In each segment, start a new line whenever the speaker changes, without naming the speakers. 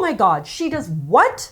my God, she does what?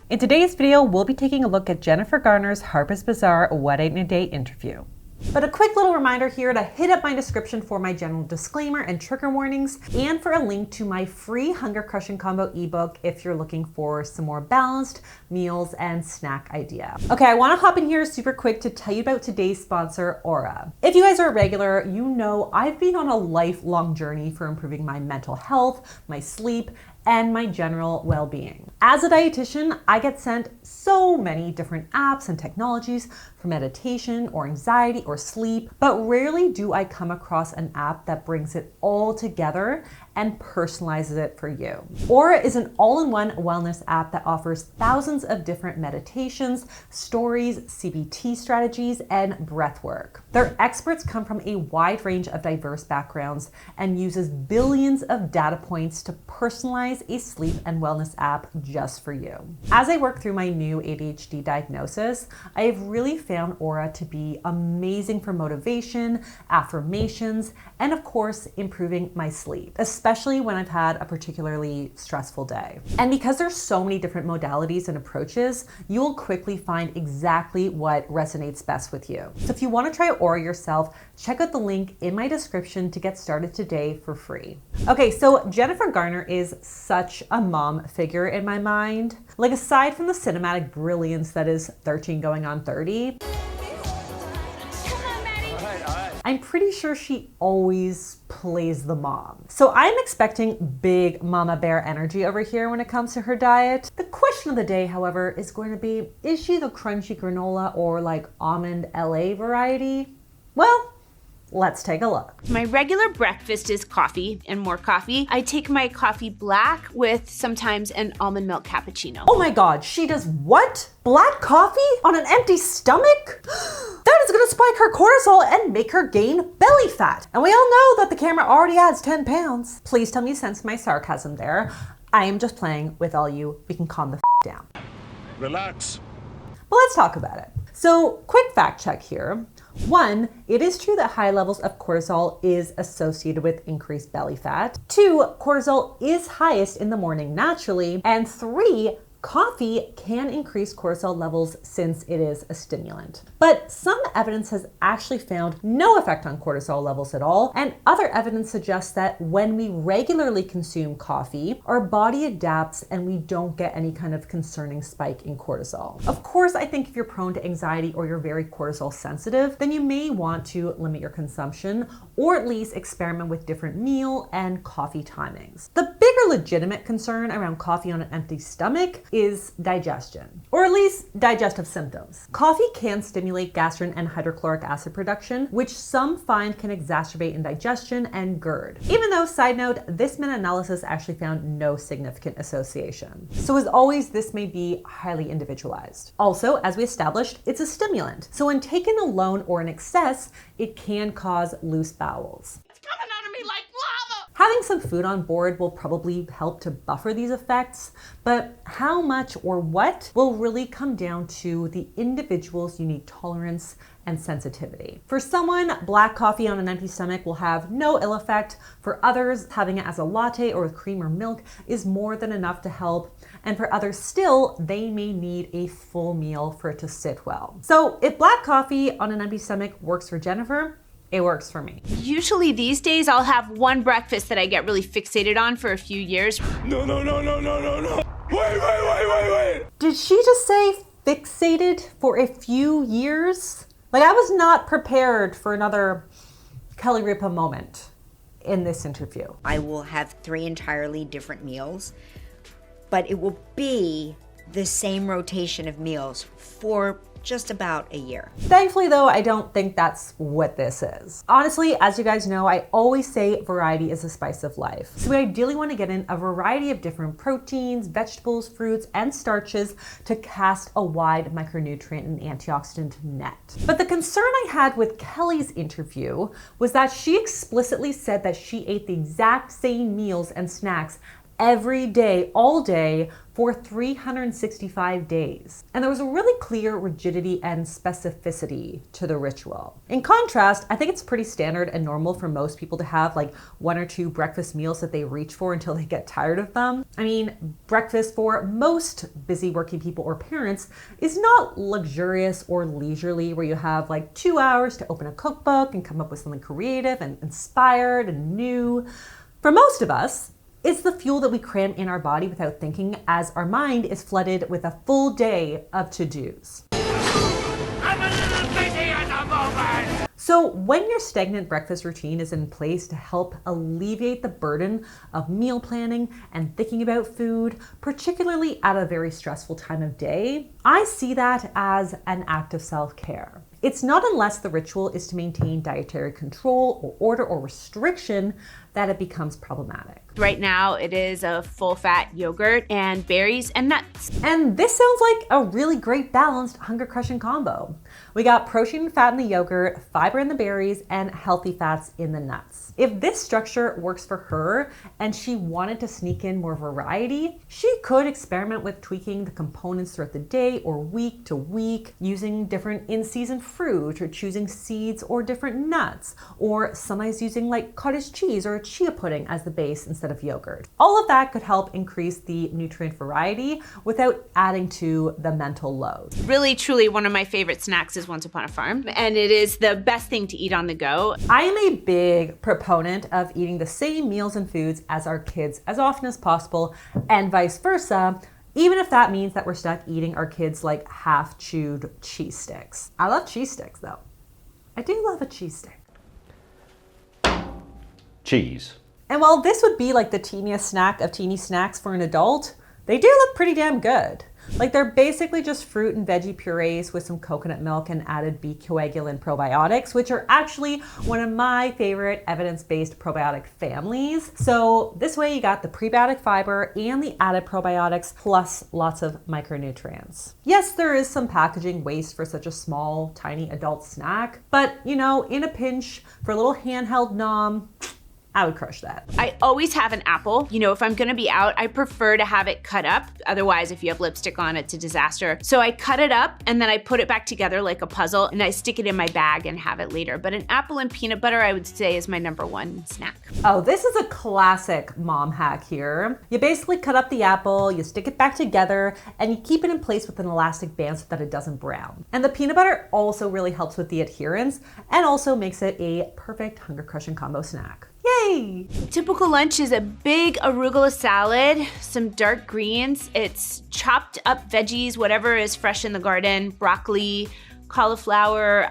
In today's video, we'll be taking a look at Jennifer Garner's Harper's Bazaar What Ate in a Day interview. But a quick little reminder here to hit up my description for my general disclaimer and trigger warnings, and for a link to my free Hunger Crushing Combo ebook if you're looking for some more balanced meals and snack idea. Okay, I want to hop in here super quick to tell you about today's sponsor, Aura. If you guys are a regular, you know I've been on a lifelong journey for improving my mental health, my sleep, and my general well-being. As a dietitian, I get sent so many different apps and technologies for meditation or anxiety or sleep, but rarely do I come across an app that brings it all together and personalizes it for you. Aura is an all-in-one wellness app that offers thousands of different meditations, stories, CBT strategies, and breath work. Their experts come from a wide range of diverse backgrounds and uses billions of data points to personalize a sleep and wellness app just for you. As I work through my new ADHD diagnosis, I have really found Aura to be amazing for motivation, affirmations, and of course, improving my sleep, especially when I've had a particularly stressful day. And because there's so many different modalities and approaches, you'll quickly find exactly what resonates best with you. So if you want to try Aura yourself, check out the link in my description to get started today for free. Okay, so Jennifer Garner is such a mom figure in my mind. Like, aside from the cinematic brilliance that is 13 going on 30, I'm pretty sure she always plays the mom. So I'm expecting big mama bear energy over here when it comes to her diet. The question of the day, however, is going to be, is she the crunchy granola or like Almond LA variety? Well, let's take a look.
My regular breakfast is coffee and more coffee. I take my coffee black with sometimes an almond milk cappuccino.
Oh my God, she does what? Black coffee on an empty stomach? That is gonna spike her cortisol and make her gain belly fat. And we all know that the camera already adds 10 pounds. Please tell me you sense my sarcasm there. I am just playing with all you. We can calm the down.
Relax.
But let's talk about it. So, quick fact check here. 1, it is true that high levels of cortisol is associated with increased belly fat. 2, cortisol is highest in the morning naturally. And 3, coffee can increase cortisol levels since it is a stimulant. But some evidence has actually found no effect on cortisol levels at all, and other evidence suggests that when we regularly consume coffee, our body adapts and we don't get any kind of concerning spike in cortisol. Of course, I think if you're prone to anxiety or you're very cortisol sensitive, then you may want to limit your consumption or at least experiment with different meal and coffee timings. The bigger legitimate concern around coffee on an empty stomach is digestion, or at least digestive symptoms. Coffee can stimulate gastrin and hydrochloric acid production, which some find can exacerbate indigestion and GERD. Even though, side note, this meta-analysis actually found no significant association. So as always, this may be highly individualized. Also, as we established, it's a stimulant. So when taken alone or in excess, it can cause loose bowels. Having some food on board will probably help to buffer these effects, but how much or what will really come down to the individual's unique tolerance and sensitivity. For someone, black coffee on an empty stomach will have no ill effect. For others, having it as a latte or with cream or milk is more than enough to help. And for others still, they may need a full meal for it to sit well. So if black coffee on an empty stomach works for Jennifer, it works for me.
Usually these days I'll have one breakfast that I get really fixated on for a few years.
No. Wait.
Did she just say fixated for a few years? Like, I was not prepared for another Kelly Ripa moment in this interview.
I will have 3 entirely different meals, but it will be the same rotation of meals for just about a year.
Thankfully though, I don't think that's what this is. Honestly, as you guys know, I always say variety is the spice of life. So we ideally want to get in a variety of different proteins, vegetables, fruits, and starches to cast a wide micronutrient and antioxidant net. But the concern I had with Kelly's interview was that she explicitly said that she ate the exact same meals and snacks every day, all day, for 365 days. And there was a really clear rigidity and specificity to the ritual. In contrast, I think it's pretty standard and normal for most people to have like 1 or 2 breakfast meals that they reach for until they get tired of them. I mean, breakfast for most busy working people or parents is not luxurious or leisurely where you have like 2 hours to open a cookbook and come up with something creative and inspired and new. For most of us, it's the fuel that we cram in our body without thinking, as our mind is flooded with a full day of to-dos.
I'm a little busy at the moment.
So when your stagnant breakfast routine is in place to help alleviate the burden of meal planning and thinking about food, particularly at a very stressful time of day, I see that as an act of self-care. It's not unless the ritual is to maintain dietary control or order or restriction that it becomes problematic.
Right now, it is a full-fat yogurt and berries and nuts.
And this sounds like a really great balanced hunger-crushing combo. We got protein and fat in the yogurt, fiber in the berries, and healthy fats in the nuts. If this structure works for her and she wanted to sneak in more variety, she could experiment with tweaking the components throughout the day or week to week, using different in-season fruit or choosing seeds or different nuts, or sometimes using like cottage cheese or chia pudding as the base instead of yogurt. All of that could help increase the nutrient variety without adding to the mental load.
Really, truly, one of my favorite snacks is Once Upon a Farm, and it is the best thing to eat on the go.
I am a big proponent of eating the same meals and foods as our kids as often as possible, and vice versa, even if that means that we're stuck eating our kids like half-chewed cheese sticks. I love cheese sticks though. I do love a cheese stick.
Cheese.
And while this would be like the teeniest snack of teeny snacks for an adult, they do look pretty damn good. Like they're basically just fruit and veggie purees with some coconut milk and added B coagulant probiotics, which are actually one of my favorite evidence-based probiotic families. So this way you got the prebiotic fiber and the added probiotics plus lots of micronutrients. Yes, there is some packaging waste for such a small, tiny adult snack, but you know, in a pinch for a little handheld nom, I would crush that.
I always have an apple. You know, if I'm gonna be out, I prefer to have it cut up. Otherwise, if you have lipstick on, it's a disaster. So I cut it up and then I put it back together like a puzzle and I stick it in my bag and have it later. But an apple and peanut butter, I would say, is my #1 snack.
Oh, this is a classic mom hack here. You basically cut up the apple, you stick it back together, and you keep it in place with an elastic band so that it doesn't brown. And the peanut butter also really helps with the adherence and also makes it a perfect hunger-crushing combo snack. Yay!
Typical lunch is a big arugula salad, some dark greens. It's chopped up veggies, whatever is fresh in the garden, broccoli, cauliflower,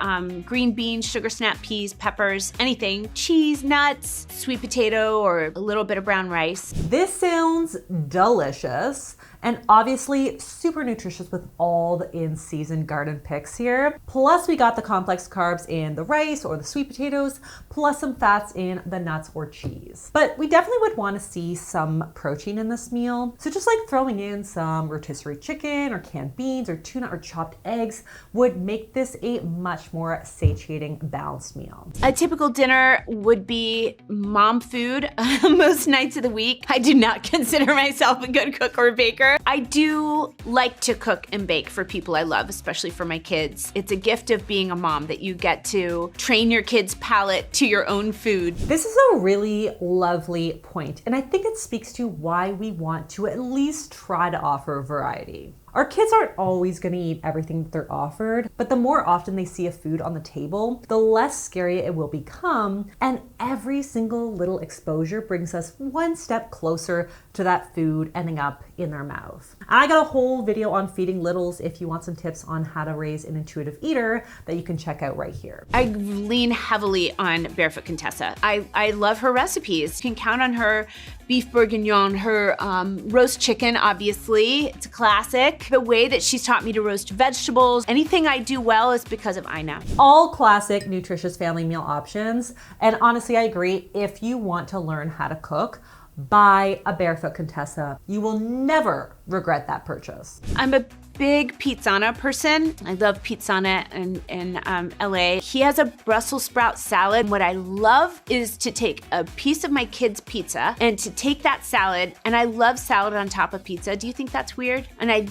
green beans, sugar snap peas, peppers, anything, cheese, nuts, sweet potato, or a little bit of brown rice.
This sounds delicious and obviously super nutritious with all the in-season garden picks here. Plus we got the complex carbs in the rice or the sweet potatoes, plus some fats in the nuts or cheese. But we definitely would want to see some protein in this meal. So just like throwing in some rotisserie chicken or canned beans or tuna or chopped eggs would make this a much more satiating, balanced meal.
A typical dinner would be mom food most nights of the week. I do not consider myself a good cook or baker. I do like to cook and bake for people I love, especially for my kids. It's a gift of being a mom that you get to train your kids' palate to your own food.
This is a really lovely point, and I think it speaks to why we want to at least try to offer variety. Our kids aren't always going to eat everything that they're offered, but the more often they see a food on the table, the less scary it will become, and every single little exposure brings us one step closer to that food ending up in their mouth. I got a whole video on feeding littles if you want some tips on how to raise an intuitive eater that you can check out right here.
I lean heavily on Barefoot Contessa. I love her recipes. You can count on her beef bourguignon, her roast chicken, obviously, it's a classic. The way that she's taught me to roast vegetables, anything I do well is because of Ina.
All classic nutritious family meal options. And honestly, I agree, if you want to learn how to cook, buy a Barefoot Contessa. You will never regret that purchase.
I'm a big pizzana person. I love pizzana in LA. He has a Brussels sprout salad. What I love is to take a piece of my kid's pizza and to take that salad, and I love salad on top of pizza. Do you think that's weird? And I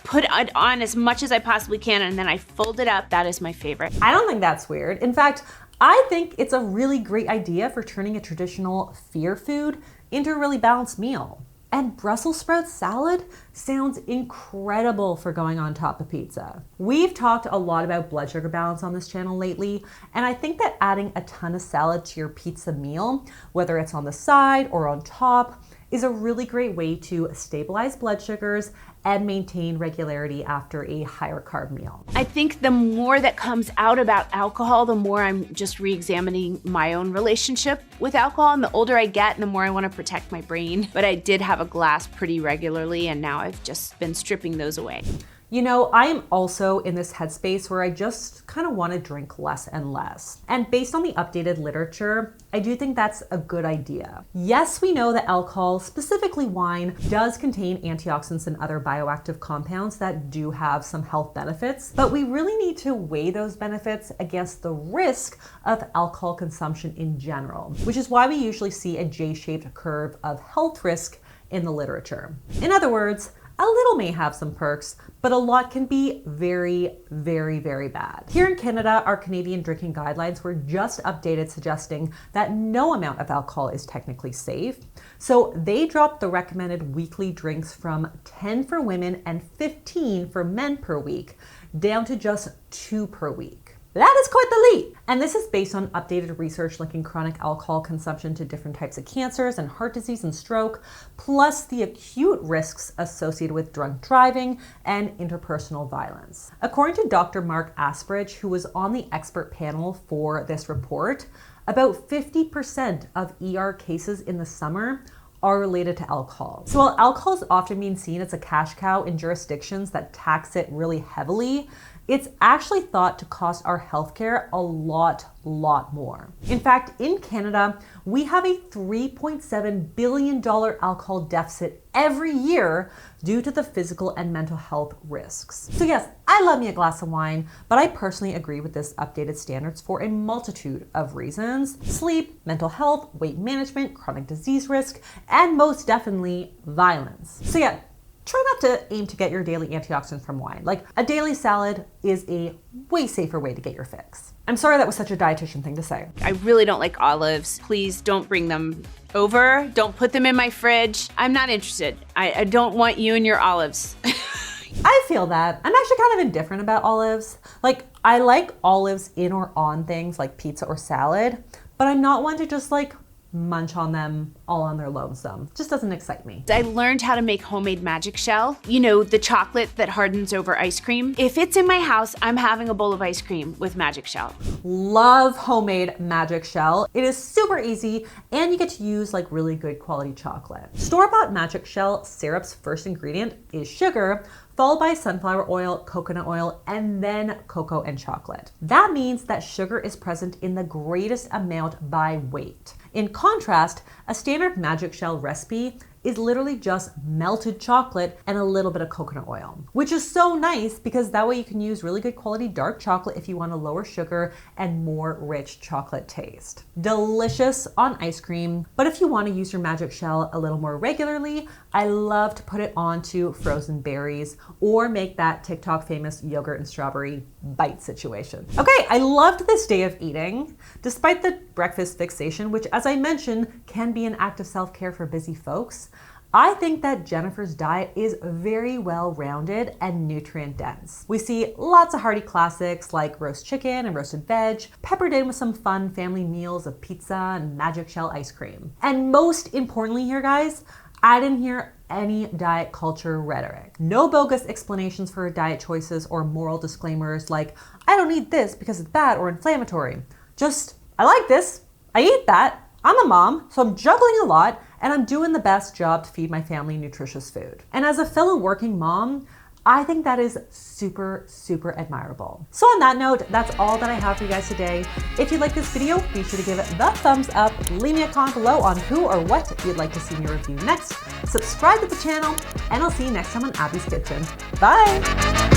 put it on as much as I possibly can, and then I fold it up. That is my favorite.
I don't think that's weird. In fact, I think it's a really great idea for turning a traditional fear food into a really balanced meal. And Brussels sprout salad sounds incredible for going on top of pizza. We've talked a lot about blood sugar balance on this channel lately, and I think that adding a ton of salad to your pizza meal, whether it's on the side or on top, is a really great way to stabilize blood sugars and maintain regularity after a higher carb meal.
I think the more that comes out about alcohol, the more I'm just re-examining my own relationship with alcohol. And the older I get, the more I want to protect my brain. But I did have a glass pretty regularly, and now I've just been stripping those away.
You know, I am also in this headspace where I just kind of want to drink less and less. And based on the updated literature, I do think that's a good idea. Yes, we know that alcohol, specifically wine, does contain antioxidants and other bioactive compounds that do have some health benefits, but we really need to weigh those benefits against the risk of alcohol consumption in general, which is why we usually see a J-shaped curve of health risk in the literature. In other words, a little may have some perks, but a lot can be very, very, very bad. Here in Canada, our Canadian drinking guidelines were just updated, suggesting that no amount of alcohol is technically safe. So they dropped the recommended weekly drinks from 10 for women and 15 for men per week down to just 2 per week. That is quite the leap. And this is based on updated research linking chronic alcohol consumption to different types of cancers and heart disease and stroke, plus the acute risks associated with drunk driving and interpersonal violence. According to Dr. Mark Asbridge, who was on the expert panel for this report, about 50% of ER cases in the summer are related to alcohol. So while alcohol is often being seen as a cash cow in jurisdictions that tax it really heavily, it's actually thought to cost our healthcare a lot more. In fact, in Canada, we have a $3.7 billion alcohol deficit every year due to the physical and mental health risks. So yes, I love me a glass of wine, but I personally agree with this updated standards for a multitude of reasons: sleep, mental health, weight management, chronic disease risk, and most definitely violence. So yeah, try not to aim to get your daily antioxidants from wine. Like, a daily salad is a way safer way to get your fix. I'm sorry that was such a dietitian thing to say.
I really don't like olives. Please don't bring them over. Don't put them in my fridge. I'm not interested. I don't want you and your olives.
I feel that. I'm actually kind of indifferent about olives. Like, I like olives in or on things like pizza or salad, but I'm not one to just like munch on them all on their lonesome. Just doesn't excite me.
I learned how to make homemade magic shell. You know, the chocolate that hardens over ice cream. If it's in my house, I'm having a bowl of ice cream with magic shell.
Love homemade magic shell. It is super easy, and you get to use like really good quality chocolate. Store-bought magic shell syrup's first ingredient is sugar, followed by sunflower oil, coconut oil, and then cocoa and chocolate. That means that sugar is present in the greatest amount by weight. In contrast, a standard magic shell recipe is literally just melted chocolate and a little bit of coconut oil, which is so nice because that way you can use really good quality dark chocolate if you want a lower sugar and more rich chocolate taste. Delicious on ice cream, but if you want to use your magic shell a little more regularly, I love to put it onto frozen berries or make that TikTok famous yogurt and strawberry bite situation. Okay, I loved this day of eating. Despite the breakfast fixation, which as I mentioned, can be an act of self-care for busy folks, I think that Jennifer's diet is very well-rounded and nutrient-dense. We see lots of hearty classics like roast chicken and roasted veg, peppered in with some fun family meals of pizza and magic shell ice cream. And most importantly here, guys, I didn't hear any diet culture rhetoric. No bogus explanations for diet choices or moral disclaimers like, I don't eat this because it's bad or inflammatory. Just, I like this, I eat that, I'm a mom, so I'm juggling a lot, and I'm doing the best job to feed my family nutritious food. And as a fellow working mom, I think that is super, super admirable. So on that note, that's all that I have for you guys today. If you like this video, be sure to give it the thumbs up, leave me a comment below on who or what you'd like to see me review next, subscribe to the channel, and I'll see you next time on Abby's Kitchen. Bye!